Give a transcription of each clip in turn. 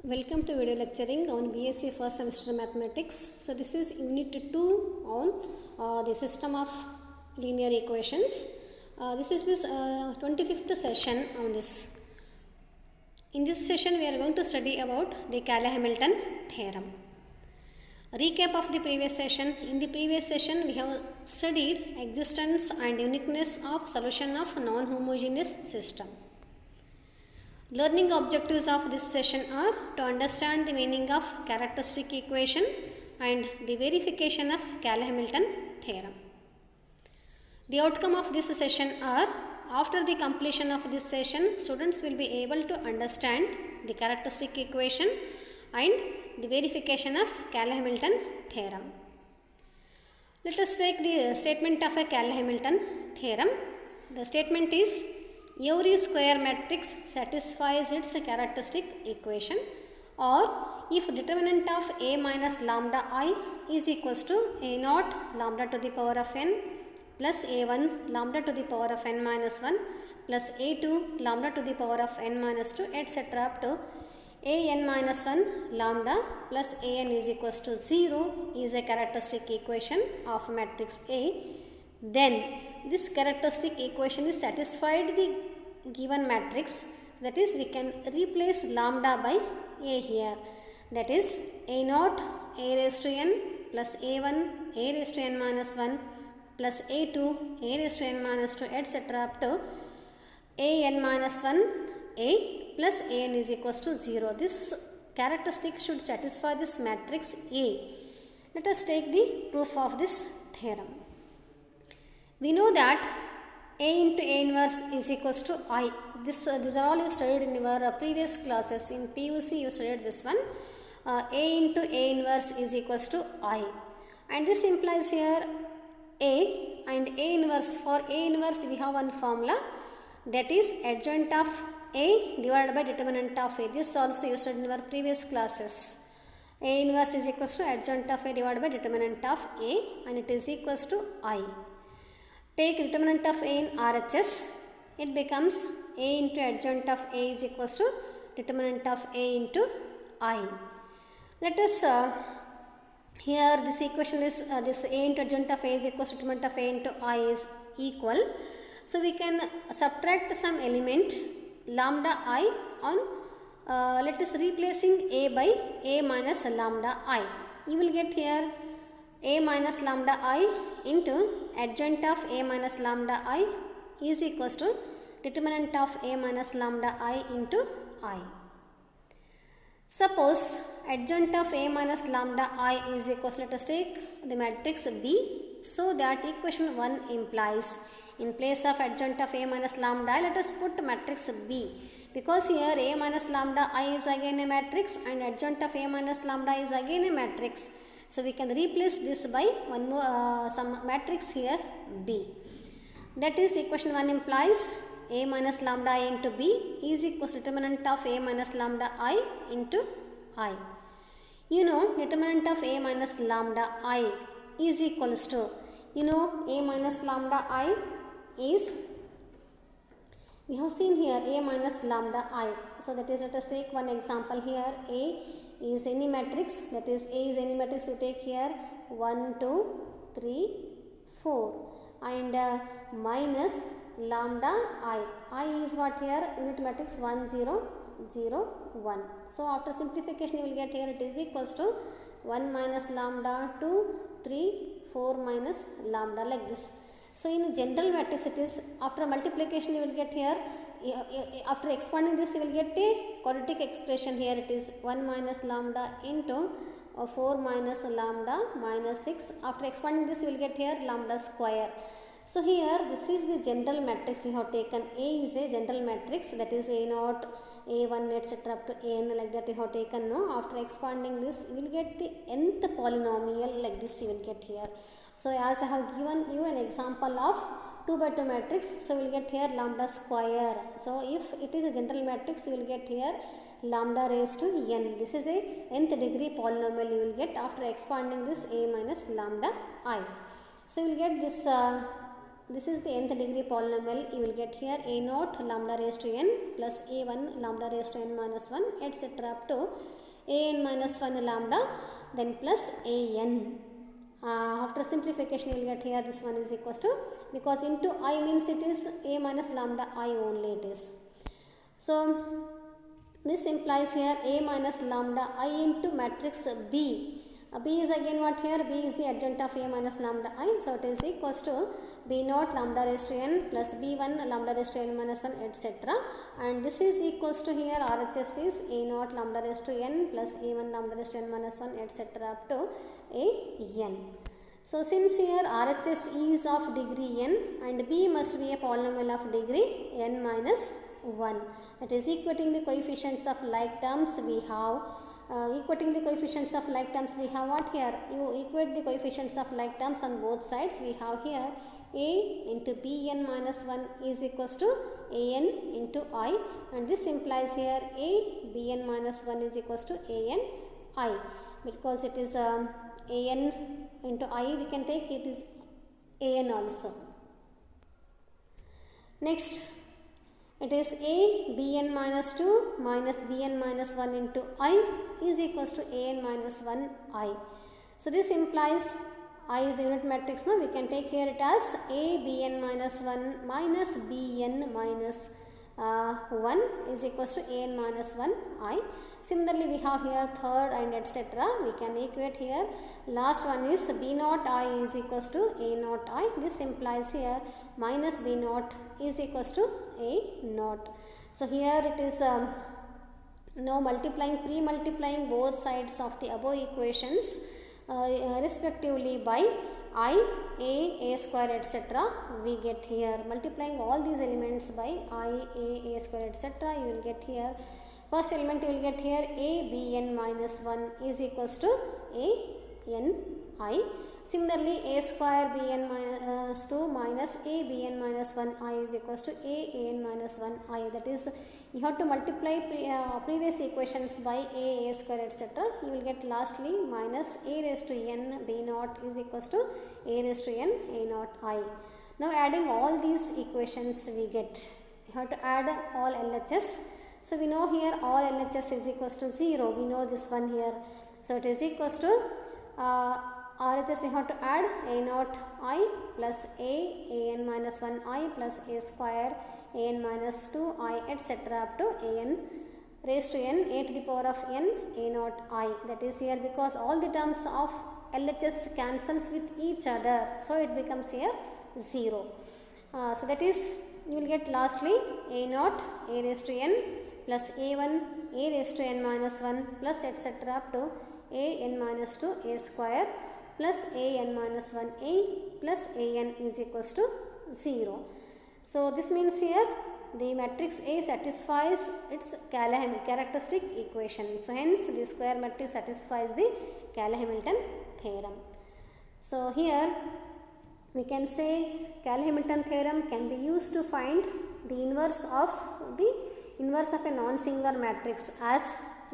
Welcome to video lecturing on BSc first semester mathematics. So this is unit 2 on the system of linear equations. This is this 25th session on this. In this session we are going to study about the Cayley-Hamilton theorem. Recap of the previous session. In the previous session we have studied existence and uniqueness of solution of non-homogeneous system. Learning objectives of this session are to understand the meaning of characteristic equation and the verification of Cayley-Hamilton theorem. The outcome of this session are, after the completion of this session, students will be able to understand the characteristic equation and the verification of Cayley-Hamilton theorem. Let us take the statement of a Cayley-Hamilton theorem. The statement is, every square matrix satisfies its characteristic equation, or if determinant of A minus lambda I is equals to A naught lambda to the power of n plus A1 lambda to the power of n minus 1 plus A2 lambda to the power of n minus 2 etc. up to an minus 1 lambda plus an is equals to 0 is a characteristic equation of matrix A, then this characteristic equation is satisfied the given matrix, that is we can replace lambda by A here, that is A naught A raised to n plus A1 A raised to n minus 1 plus A2 A raised to n minus 2 etc. up to an minus 1 A plus an is equals to 0. This characteristic should satisfy this matrix A. Let us take the proof of this theorem. We know that A into A inverse is equals to I. These are all you studied in your previous classes. In PUC you studied this one. A into A inverse is equals to I. And this implies here A and A inverse. For A inverse we have one formula, that is adjoint of A divided by determinant of A. This also you studied in your previous classes. A inverse is equals to adjoint of A divided by determinant of A, and it is equals to I. Take determinant of A in RHS, it becomes A into adjoint of A is equals to determinant of A into I. Let us, here this equation is, this A into adjoint of A is equals to determinant of A into I is equal. So we can subtract some element lambda I on, let us replacing A by A minus lambda I. You will get here A minus lambda I into adjoint of A minus lambda I is equals to determinant of A minus lambda I into I. Suppose adjoint of A minus lambda I is equals to, let us take the matrix B, so that equation 1 implies, in place of adjoint of A minus lambda I, let us put matrix B, because here A minus lambda I is again a matrix and adjoint of A minus lambda is again a matrix. So we can replace this by one more some matrix here B. That is equation 1 implies A minus lambda I into B is equals to determinant of A minus lambda I into I. You know determinant of A minus lambda I is equals to, you know A minus lambda I is, we have seen here A minus lambda I. So that is, let us take one example here. A is any matrix, that is A is any matrix, you take here 1, 2, 3, 4 and minus lambda I. I is what here? Unit matrix 1, 0, 0, 1. So after simplification you will get here it is equals to 1 minus lambda, 2, 3, 4 minus lambda, like this. So in general matrix it is, after multiplication you will get here, after expanding this you will get a quadratic expression here, it is 1 minus lambda into 4 minus lambda minus 6. After expanding this you will get here lambda square. So here this is the general matrix you have taken. A is a general matrix, that is A naught, A1 etc. up to An, like that you have taken. No? After expanding this you will get the nth polynomial, like this you will get here. So as I have given you an example of 2 by 2 matrix, so we will get here lambda square. So if it is a general matrix you will get here lambda raised to n. This is a nth degree polynomial you will get after expanding this A minus lambda I. So you will get this this is the nth degree polynomial, you will get here a naught lambda raised to n plus a1 lambda raised to n minus 1 etc. up to an minus 1 lambda then plus an. After simplification you will get here this one is equals to, because into I means it is a minus lambda I only it is. So this implies here a minus lambda I into matrix B. B is again what here? B is the adjoint of a minus lambda I. So it is equals to b naught lambda raised to n plus b1 lambda raised to n minus 1 etc. And this is equals to here RHS is a naught lambda raised to n plus a1 lambda raised to n minus 1 etc. up to a n. So since here RHS is of degree n and b must be a polynomial of degree n minus 1. That is equating the coefficients of like terms we have. Equating the coefficients of like terms we have what here? You equate the coefficients of like terms on both sides. We have here a into bn minus 1 is equals to an into I, and this implies here a bn minus 1 is equals to an I, because it is an into I we can take it is an also. Next it is a bn minus 2 minus bn minus 1 into I is equals to an minus 1 I. So this implies I is the unit matrix. Now we can take here it as a bn minus 1 minus bn minus 1 is equals to an minus 1 I. Similarly we have here third and etc. We can equate here. Last one is b naught I is equals to a naught I. This implies here minus b naught is equals to a naught. So here it is now pre-multiplying both sides of the above equations respectively by I, a square etc. we get here. Multiplying all these elements by I, a square etc. you will get here. First element you will get here a bn minus 1 is equals to a n I. Similarly a square bn minus 2 minus a bn minus 1 I is equals to a an minus 1 I. That is, you have to multiply previous equations by a square etc. You will get lastly minus a raised to n b naught is equals to a raised to n a naught I. Now adding all these equations we get, you have to add all LHS. So we know here all LHS is equals to 0. We know this one here. So it is equals to RHS you have to add a naught I plus an minus 1 I plus a square an minus 2 I etc. up to an raised to n a to the power of n a naught I. That is here because all the terms of LHS cancels with each other. So it becomes here 0. So that is, you will get lastly a naught a raised to n plus a1 a raised to n minus 1 plus etc. up to a n minus 2 a square plus a n minus 1 a plus a n is equals to 0. So this means here the matrix A satisfies its characteristic equation. So hence the square matrix satisfies the Cayley-Hamilton theorem. So here we can say Cayley-Hamilton theorem can be used to find the inverse of a non-singular matrix as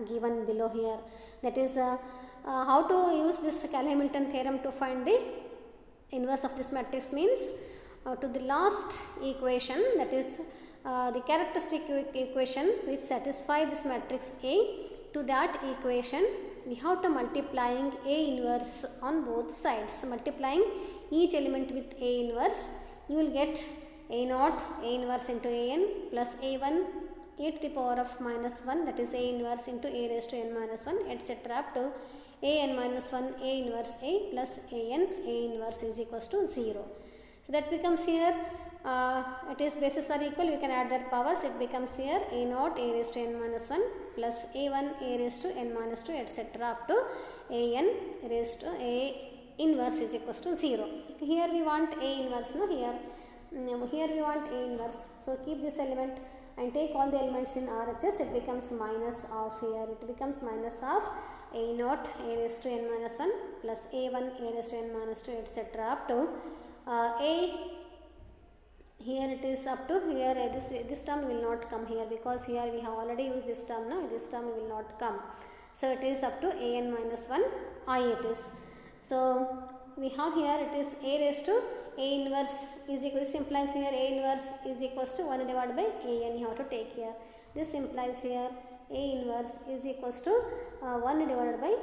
given below here. That is how to use this Cayley-Hamilton theorem to find the inverse of this matrix means to the last equation, that is the characteristic equation which satisfy this matrix A, to that equation we have to multiplying A inverse on both sides. Multiplying each element with A inverse, you will get A naught A inverse into an plus a1 a to the power of minus 1, that is A inverse into a raised to n minus 1 etc. up to a n minus 1 a inverse a plus a n a inverse is equals to 0. So that becomes here it is bases are equal, we can add their powers. It becomes here a naught a raised to n minus 1 plus a1 a raised to n minus 2 etc. up to a n raised to a inverse is equals to 0. Here we want a inverse, no, here we want a inverse. So keep this element and take all the elements in RHS. It becomes minus of here, it becomes minus of a naught a raised to n minus 1 plus a1 a raised to n minus 2 etc. up to a, here it is up to here this term will not come here because here we have already used this term. Now this term will not come. So it is up to an minus 1 I it is. So we have here it is a raised to A inverse is equal, this implies here A inverse is equals to 1 divided by AN, you have to take here. This implies here A inverse is equals to 1 divided by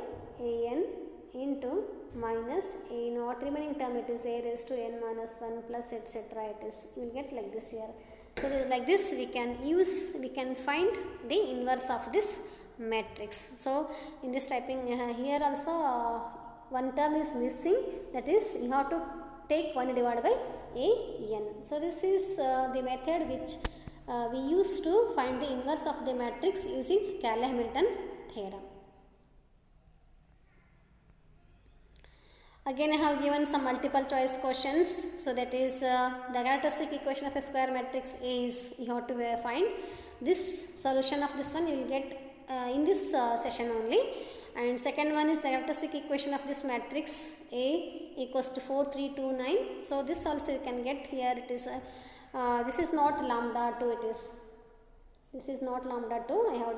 AN into minus A naught, remaining term it is A raised to n minus 1 plus etc. It is, you will get like this here. So like this we can find the inverse of this matrix. So in this typing here also one term is missing, that is you have to take 1 divided by AN. So this is the method which we use to find the inverse of the matrix using Cayley-Hamilton theorem. Again I have given some multiple choice questions. So that is the characteristic equation of a square matrix A is, you have to find this solution of this one you will get in this session only. And second one is the characteristic equation of this matrix A equals to 4, 3, 2, 9. So this also you can get here, it is this is not lambda 2, it is, this is not lambda 2,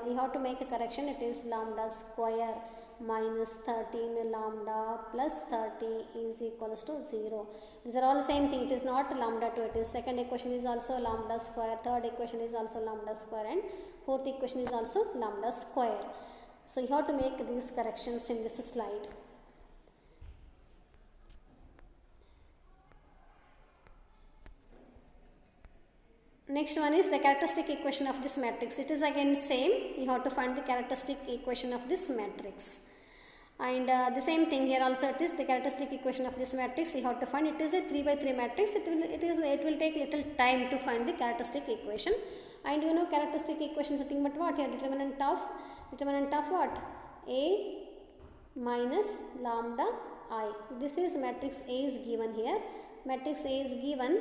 you have to make a correction, it is lambda square minus 13 lambda plus 30 is equals to 0. These are all same thing, it is not lambda 2, it is second equation is also lambda square, third equation is also lambda square, and fourth equation is also lambda square. So you have to make these corrections in this slide. Next one is the characteristic equation of this matrix. It is again same, you have to find the characteristic equation of this matrix. And the same thing here also, it is the characteristic equation of this matrix you have to find. It is a 3 by 3 matrix, it will take little time to find the characteristic equation. And you know characteristic equation nothing but what here, determinant of what, A minus lambda I. This is matrix A is given here, matrix A is given,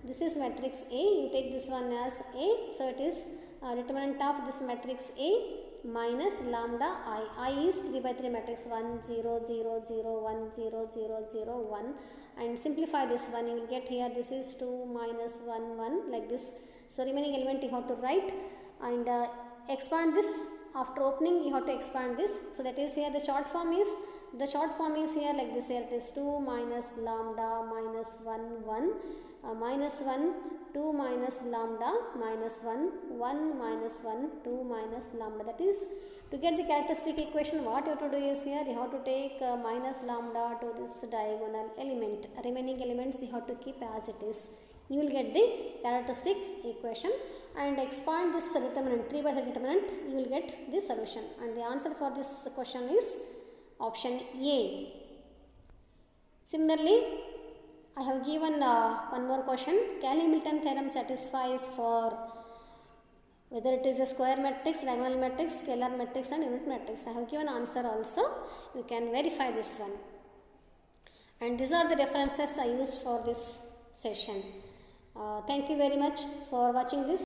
this is matrix A, you take this one as A. So it is determinant of this matrix A minus lambda I. I is 3 by 3 matrix 1 0 0 0 1 0 0 0 1, and simplify this one you will get here, this is 2 minus 1 1 like this. So remaining element you have to write and expand this. After opening you have to expand this. So that is here the short form is here like this, here it is 2 minus lambda minus 1 1 minus 1 2 minus lambda minus 1 1 minus 1 2 minus lambda. That is, to get the characteristic equation what you have to do is here you have to take minus lambda to this diagonal element, remaining elements you have to keep as it is, you will get the characteristic equation, and expand this determinant 3 by 3 determinant, you will get the solution. And the answer for this question is option A. Similarly, I have given one more question. Cayley-Hamilton theorem satisfies for whether it is a square matrix, diagonal matrix, scalar matrix and unit matrix. I have given answer also, you can verify this one. And these are the references I used for this session. Thank you very much for watching this.